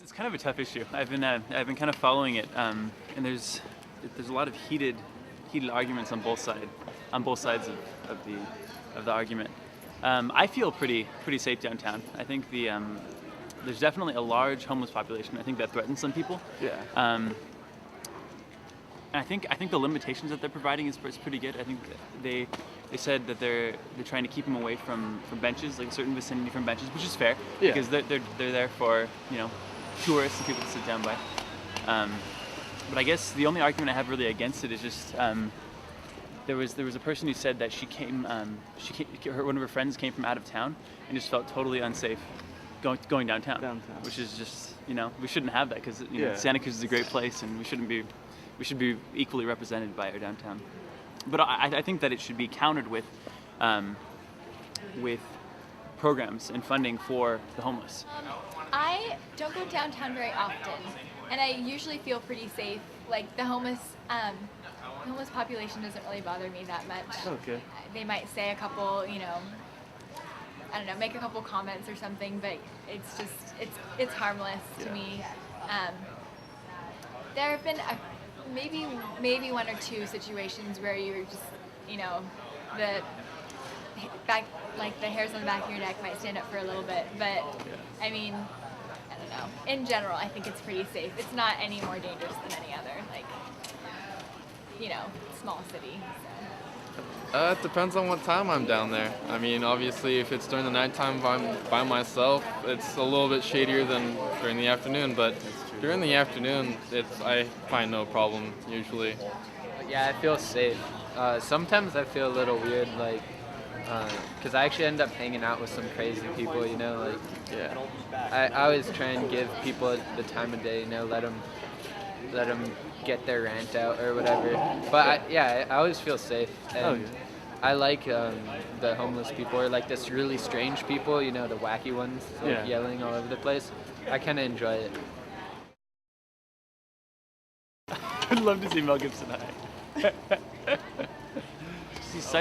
It's kind of a tough issue. I've been kind of following it, and there's a lot of heated arguments on both sides of the argument. I feel pretty safe downtown. I think there's definitely a large homeless population. I think that threatens some people. Yeah. And I think the limitations that they're providing is pretty good. I think they said that they're trying to keep them away from benches, like a certain vicinity from benches, which is fair, because they're there for tourists and people to sit down by. But I guess the only argument I have really against it is just there was a person who said that one of her friends came from out of town and just felt totally unsafe going downtown. Which is just we shouldn't have that, because Santa Cruz is a great place and we should be equally represented by our downtown. But I think that it should be countered with programs and funding for the homeless. I don't go downtown very often, and I usually feel pretty safe. Like the homeless population doesn't really bother me that much. Okay. They might say a couple, I don't know, make a couple comments or something, but it's harmless to me. There have been maybe one or two situations where you're just, the hairs on the back of your neck might stand up for a little bit, but I mean, I don't know. In general, I think it's pretty safe. It's not any more dangerous than any other, small city. So. It depends on what time I'm down there. I mean, obviously, if it's during the nighttime by myself, it's a little bit shadier than during the afternoon, but during the afternoon, I find no problem, usually. Yeah, I feel safe. Sometimes I feel a little weird, because I actually end up hanging out with some crazy people, I always try and give people the time of day, let them get their rant out or whatever. But I always feel safe. And I like the homeless people, or like this really strange people, the wacky ones, yelling all over the place. I kind of enjoy it. I'd love to see Mel Gibson high. He's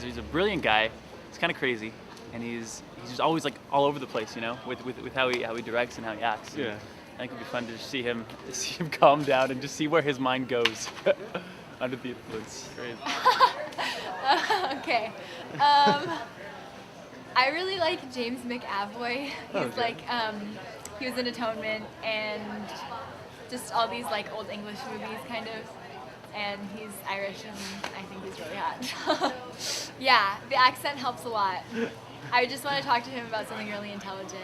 he's a brilliant guy. He's kind of crazy, and he's just always like all over the place, with how he directs and how he acts. Yeah. I think it'd be fun to just see him calm down and just see where his mind goes under the influence. Great. Okay. I really like James McAvoy. He's he was in Atonement and just all these old English movies kind of. And he's Irish, and I think he's really hot. Yeah, the accent helps a lot. I just want to talk to him about something really intelligent.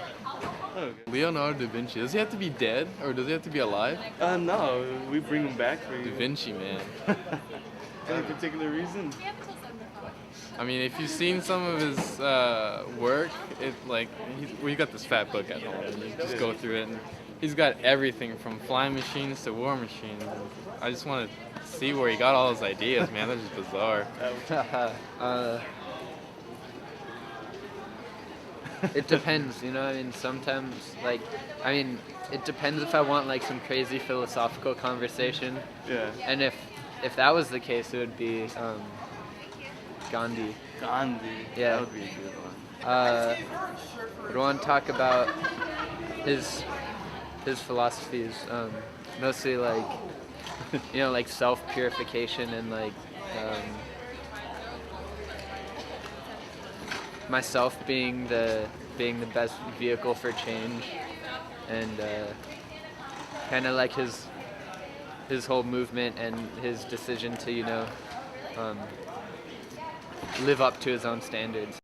Okay. Leonardo da Vinci, does he have to be dead, or does he have to be alive? No, we bring him back for you. Da Vinci, man. Any particular reason? I mean, if you've seen some of his work, we got this fat book at home, and you just go through it, and he's got everything from flying machines to war machines. I just want to see where he got all his ideas, man. That's just bizarre. It depends, sometimes, it depends if I want, some crazy philosophical conversation. Yeah. And if that was the case, it would be Gandhi. Gandhi. Yeah. That would be a good one. I'd want to talk about his philosophies, mostly self-purification and myself being the best vehicle for change, and kind of his whole movement and his decision to live up to his own standards.